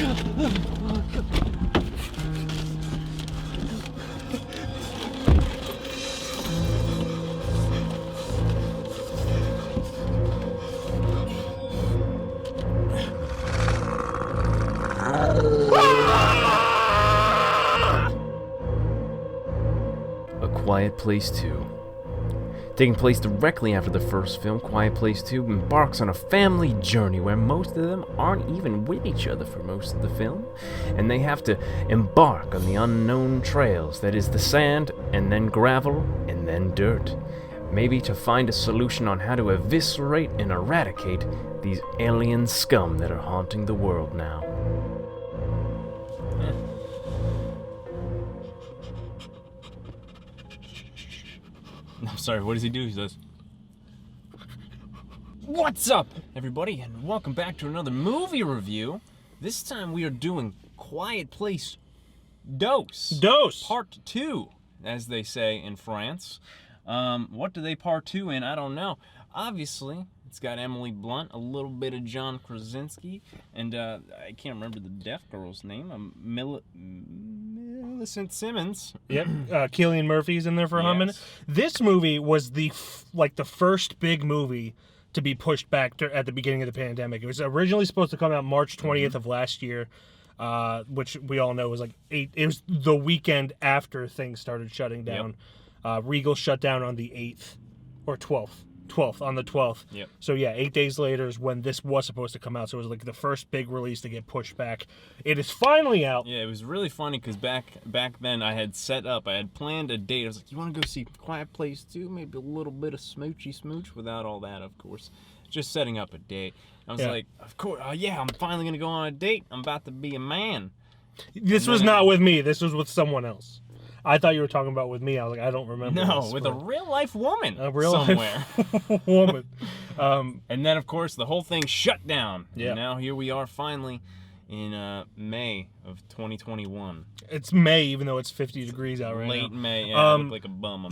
A Quiet Place 2. Taking place directly after the first film, Quiet Place 2 embarks on a family journey where most of them aren't even with each other for most of the film, and they have to embark on the unknown trails that is the sand, and then gravel, and then dirt, maybe to find a solution on how to eviscerate and eradicate these alien scum that are haunting the world now. I'm sorry, what does he do? He says, "What's up, everybody, and welcome back to another movie review. This time we are doing Quiet Place Dos. Part 2, as they say in France. What do they part 2 in? I don't know. Obviously, it's got Emily Blunt, a little bit of John Krasinski, and I can't remember the deaf girl's name. Millicent Simmons. Yep, Cillian Murphy's in there for a minute. This movie was the first big movie to be pushed back at the beginning of the pandemic. It was originally supposed to come out March 20th of last year, which we all know was it was the weekend after things started shutting down. Yep. Regal shut down on the 8th or 12th. On the 12th. Yep. So yeah, 8 days later is when this was supposed to come out. So it was like the first big release to get pushed back. It is finally out. Yeah, it was really funny because back then I had planned a date. I was like, you want to go see Quiet Place 2? Maybe a little bit of smoochy smooch without all that, of course. Just setting up a date. I was like, of course, I'm finally going to go on a date. I'm about to be a man. This was not with me. This was with someone else. I thought you were talking about with me. I was like, I don't remember. No, with a real-life woman somewhere. Woman. And then, of course, the whole thing shut down. Yeah. And now here we are finally in May of 2021. It's May, even though it's 50 degrees out right now. Late May. Yeah, I look like a bum.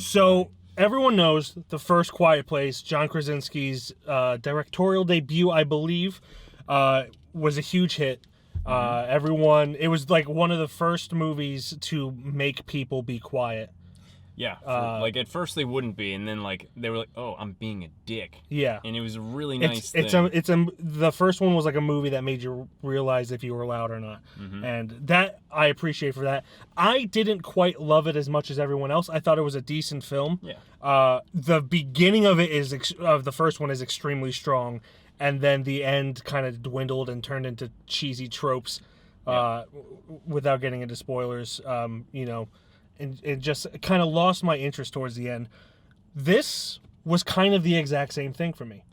Everyone knows the first Quiet Place, John Krasinski's directorial debut, I believe, was a huge hit. It was like one of the first movies to make people be quiet. Yeah, at first they wouldn't be, and then they were like, "Oh, I'm being a dick." Yeah, and it was a really nice thing. The first one was like a movie that made you realize if you were loud or not, and that I appreciate for that. I didn't quite love it as much as everyone else. I thought it was a decent film. Yeah. The beginning of it of the first one is extremely strong. And then the end kind of dwindled and turned into cheesy tropes, without getting into spoilers, and it just kind of lost my interest towards the end. This was kind of the exact same thing for me.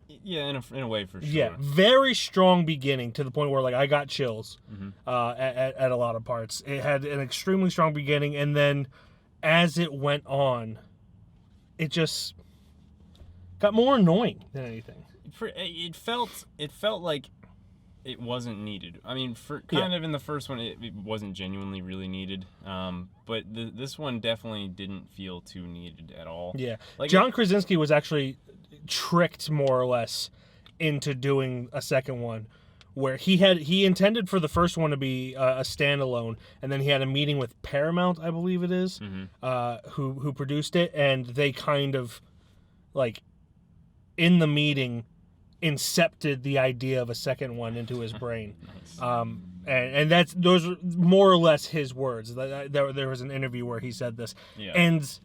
Yeah, in a way, for sure. Yeah, very strong beginning to the point where I got chills at a lot of parts. It had an extremely strong beginning, and then as it went on, it just got more annoying than anything. It felt like it wasn't needed. I mean, of in the first one, it wasn't genuinely really needed. But this one definitely didn't feel too needed at all. Yeah, John Krasinski was actually tricked more or less into doing a second one, where he intended for the first one to be a standalone, and then he had a meeting with Paramount, I believe it is, who produced it, and they kind of in the meeting incepted the idea of a second one into his brain. Nice. And those are more or less his words. There was an interview where he said this. Yeah. And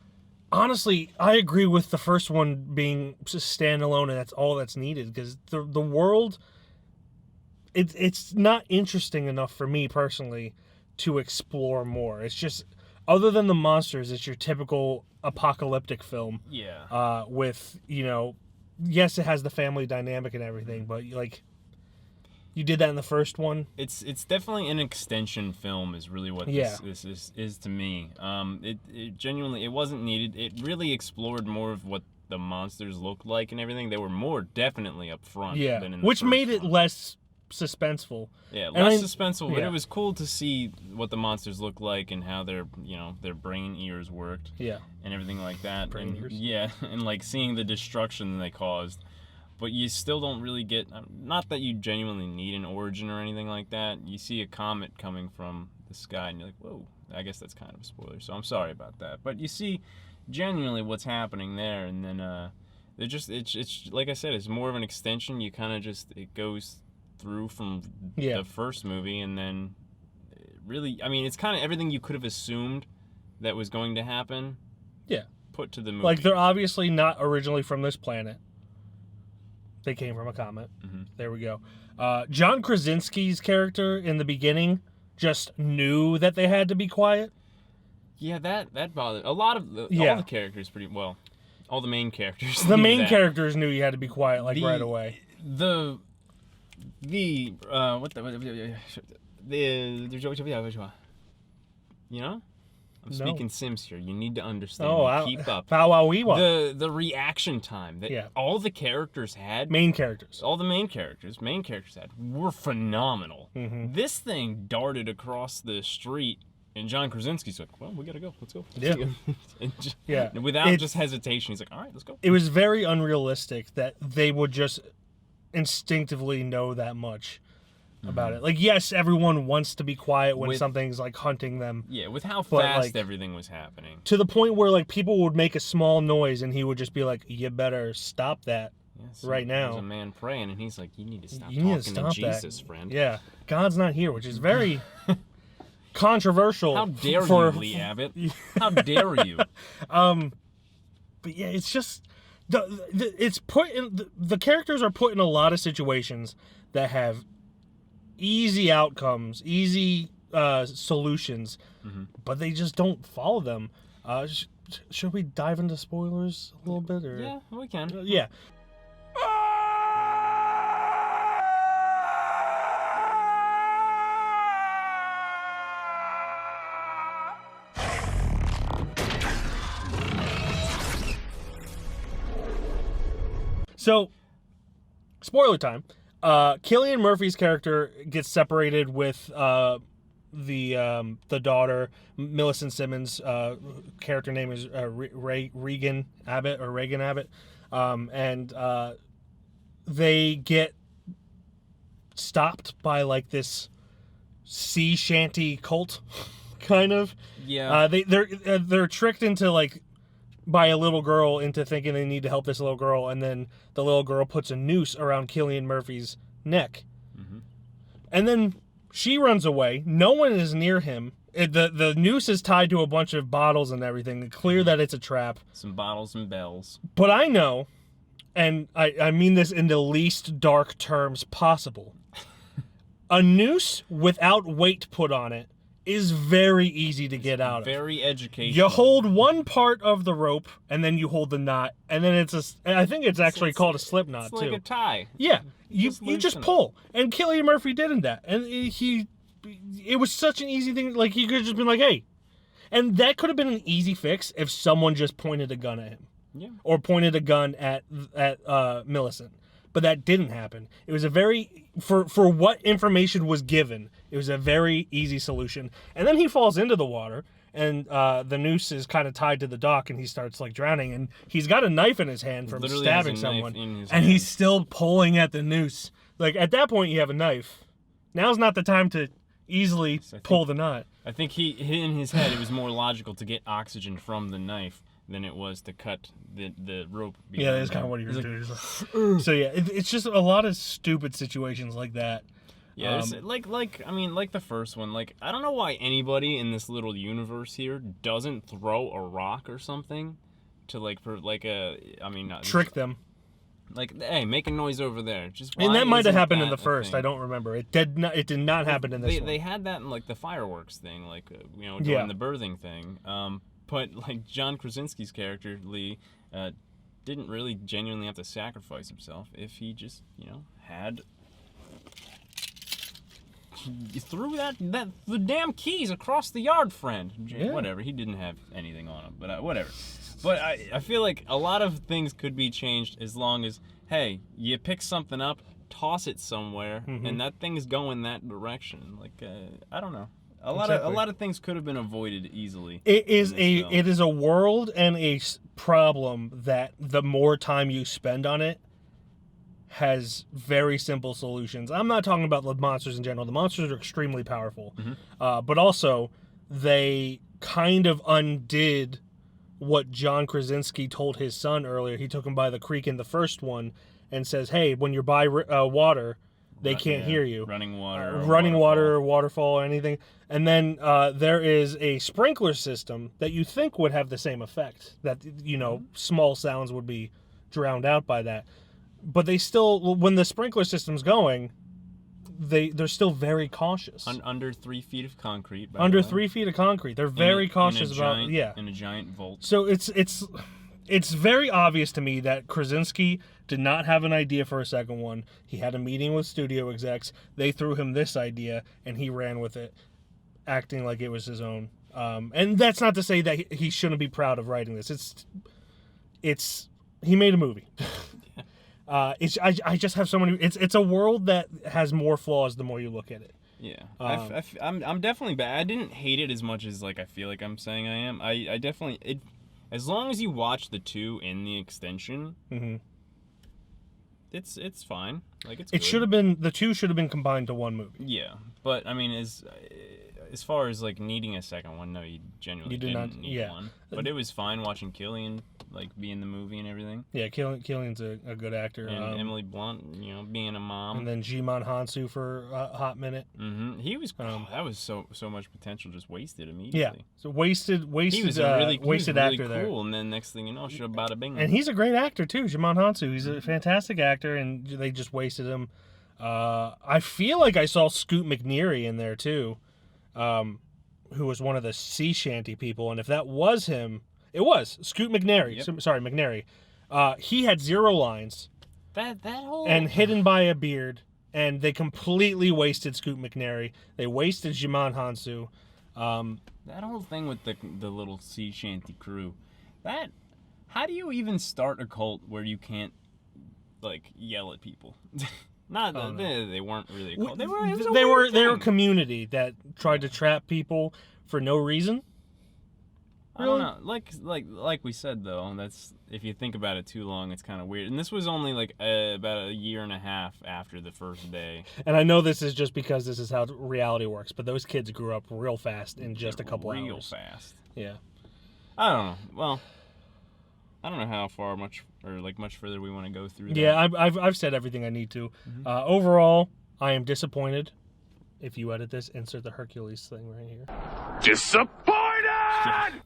honestly, I agree with the first one being standalone, and that's all that's needed, because the world, it's not interesting enough for me personally to explore more. It's just, other than the monsters, it's your typical apocalyptic film. Yeah. With, yes, it has the family dynamic and everything, but you did that in the first one. It's definitely an extension film, is really what this is to me. It genuinely, it wasn't needed. It really explored more of what the monsters looked like and everything. They were more definitely up front. Yeah, than in the which first made it one. less suspenseful. Yeah, less suspenseful, but it was cool to see what the monsters looked like and how their brain ears worked. Yeah. And everything like that. Brain ears. Yeah, and seeing the destruction they caused. but you still don't really get, not that you genuinely need an origin or anything like that. You see a comet coming from the sky and you're like, whoa, I guess that's kind of a spoiler, so I'm sorry about that. But you see genuinely what's happening there, and then they're just, it's like I said, it's more of an extension. You kind of just, it goes through from the first movie, and then really, I mean, it's kind of everything you could have assumed that was going to happen. Yeah. Put to the movie. Like, they're obviously not originally from this planet. They came from a comet. Mm-hmm. There we go. John Krasinski's character in the beginning just knew that they had to be quiet. Yeah, that bothered a lot of all the characters pretty well. All the main characters. The main characters knew you had to be quiet right away. You know? I'm speaking Sims here. You need to understand. Keep up. The reaction time that all the characters had. Main characters. All the main characters had were phenomenal. Mm-hmm. This thing darted across the street, and John Krasinski's like, well, we gotta go. Let's go. Yeah. Without just hesitation, he's like, all right, let's go. It was very unrealistic that they would just instinctively know that much about it. Like, yes, everyone wants to be quiet when something's like hunting them. Yeah, with how fast everything was happening. To the point where like people would make a small noise and he would just be like, you better stop that right now. There's a man praying and he's like, you need to stop talking to Jesus, friend. Yeah, God's not here, which is very controversial. How dare you, Lee Abbott? How dare you? But yeah, it's just the characters are put in a lot of situations that have easy outcomes, easy solutions, but they just don't follow them. Should we dive into spoilers a little bit? Or? Yeah, we can. Yeah. So, spoiler time. Cillian Murphy's character gets separated with the daughter, Millicent Simmons. Character name is Regan Abbott, and they get stopped by like this sea shanty cult, kind of. Yeah. They're tricked into like by a little girl into thinking they need to help this little girl, and then the little girl puts a noose around Cillian Murphy's neck. And then she runs away. No one is near him. The noose is tied to a bunch of bottles and everything. Clear that it's a trap. Some bottles and bells. But I know, and I mean this in the least dark terms possible, a noose without weight put on it is very easy to get out of. Very educational. You hold one part of the rope, and then you hold the knot, and then I think it's actually called a slip knot, it's like too. a tie. Yeah, you just pull. And Cillian Murphy did that. And it was such an easy thing. Like, he could have just been like, hey. And that could have been an easy fix if someone just pointed a gun at him. Yeah. Or pointed a gun at Millicent. But that didn't happen. It was a very, for what information was given, it was a very easy solution. And then he falls into the water, and the noose is kind of tied to the dock, and he starts like drowning, and he's got a knife in his hand from stabbing someone, and he's still pulling at the noose. Like, at that point, you have a knife. Now's not the time to easily pull the knot. I think in his head, it was more logical to get oxygen from the knife than it was to cut the rope. Yeah, that's kind of what he was doing. So yeah, it's just a lot of stupid situations like that. Yeah, like the first one. Like, I don't know why anybody in this little universe here doesn't throw a rock or something to trick them. Like, hey, make a noise over there. And that might have happened in the first. I don't remember. It did not happen in this one. They had that in like the fireworks thing, like during the birthing thing. But like John Krasinski's character Lee didn't really genuinely have to sacrifice himself if he just had threw the damn keys across the yard, friend. Yeah. Whatever, he didn't have anything on him, but whatever. But I feel like a lot of things could be changed as long as, hey, you pick something up, toss it somewhere, and that thing's going that direction. Like I don't know. A lot of things could have been avoided easily. It is a world and a problem that the more time you spend on it, has very simple solutions. I'm not talking about the monsters in general. The monsters are extremely powerful. But also, they kind of undid what John Krasinski told his son earlier. He took him by the creek in the first one and says, hey, when you're by water, they can't hear you. Running water. Running water or waterfall or anything. And then there is a sprinkler system that you think would have the same effect. That, small sounds would be drowned out by that. But they still, when the sprinkler system's going, they're still very cautious. Under 3 feet of concrete. Under 3 feet of concrete. They're very cautious about, in a giant vault. So it's very obvious to me that Krasinski did not have an idea for a second one. He had a meeting with studio execs. They threw him this idea, and he ran with it, acting like it was his own. And that's not to say that he shouldn't be proud of writing this. He made a movie. I just have so many. It's a world that has more flaws the more you look at it. Yeah, I'm definitely bad. I didn't hate it as much as I feel like I'm saying I am. I definitely as long as you watch the 2 in the extension, it's fine. It should have been, the 2 should have been combined to one movie. Yeah, but I mean, as far as needing a second one, no, you genuinely didn't need one. But it was fine watching Killian be in the movie and everything. Yeah, Killian's a good actor. And Emily Blunt, being a mom. And then Jimon Hansu for a hot minute. He was that was so much potential just wasted immediately. Yeah, so wasted. He was a really actor cool, there. And then next thing you know, should have bada bing. And he's a great actor too, Jimon Hansu. He's a fantastic actor, and they just wasted him. I feel like I saw Scoot McNairy in there too. Who was one of the sea shanty people, and if that was him, it was Scoot McNairy. Yep. Sorry, McNairy. He had 0 lines, that whole and hidden by a beard, and they completely wasted Scoot McNairy. They wasted Jimon Hansu. That whole thing with the little sea shanty crew. How do you even start a cult where you can't yell at people? They weren't really a cult. They were a community that tried to trap people for no reason. Really? I don't know. Like we said though, that's if you think about it too long, it's kind of weird. And this was only about a year and a half after the first day. And I know this is just because this is how reality works, but those kids grew up real fast in just a couple hours. Real fast. Yeah. I don't know. Well, I don't know how far much further we want to go through that. Yeah, I've said everything I need to. Overall, I am disappointed. If you edit this, insert the Hercules thing right here. Disappointed!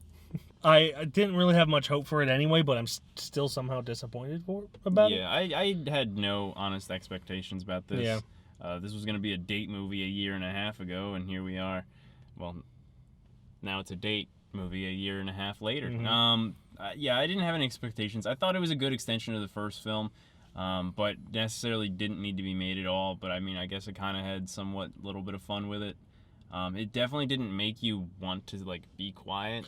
I didn't really have much hope for it anyway, but I'm still somehow disappointed about it. Yeah, I had no honest expectations about this. Yeah. This was going to be a date movie a year and a half ago, and here we are. Well, now it's a date movie a year and a half later. Yeah, I didn't have any expectations. I thought it was a good extension of the first film, but necessarily didn't need to be made at all. But I mean, I guess it kind of had somewhat little bit of fun with it. It definitely didn't make you want to be quiet.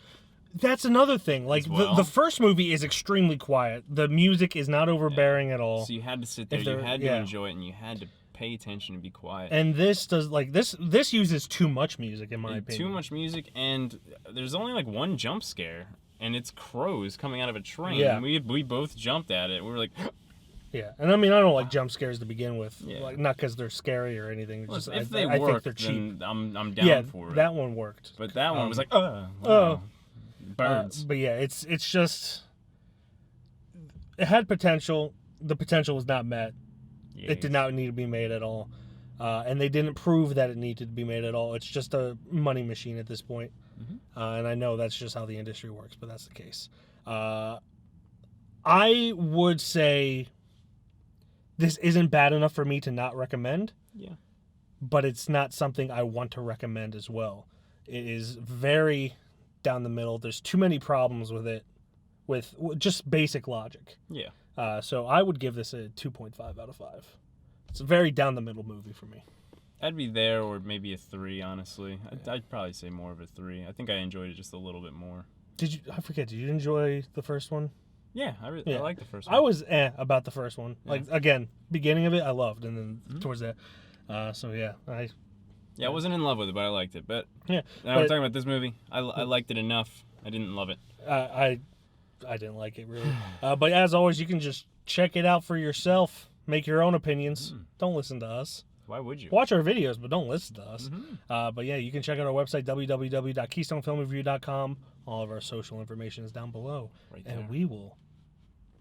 That's another thing. The first movie is extremely quiet. The music is not overbearing at all. So you had to sit there, you had to enjoy it, and you had to pay attention and be quiet. And this does this uses too much music in my opinion. Too much music, and there's only one jump scare, and it's crows coming out of a train. Yeah. And we both jumped at it. We were like, yeah. And I mean, I don't like jump scares to begin with. Yeah. Not because they're scary or anything. Well, just, if they I work, think they're cheap. then I'm down for it. That one worked. But that one was wow. Birds. But yeah, it's just it had potential. The potential was not met. Yeah, it did not need to be made at all. And they didn't prove that it needed to be made at all. It's just a money machine at this point. And I know that's just how the industry works, but that's the case. I would say this isn't bad enough for me to not recommend. Yeah. But it's not something I want to recommend as well. It is very down the middle. There's too many problems with it, with just basic logic. Yeah. So I would give this a 2.5 out of 5. It's a very down the middle movie for me. I'd be there, or maybe a 3, honestly. I'd probably say more of a 3. I think I enjoyed it just a little bit more. I forget, did you enjoy the first one? Yeah, I like the first one. I was about the first one. Yeah. Again, beginning of it, I loved, and then towards that. So yeah, I wasn't in love with it, but I liked it. But yeah, now we're talking about this movie. I liked it enough. I didn't love it. I didn't like it really. But as always, you can just check it out for yourself. Make your own opinions. Don't listen to us. Why would you? Watch our videos, but don't listen to us. But yeah, you can check out our website, www.keystonefilmreview.com. All of our social information is down below. Right there. And we will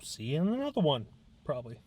see you in another one, probably.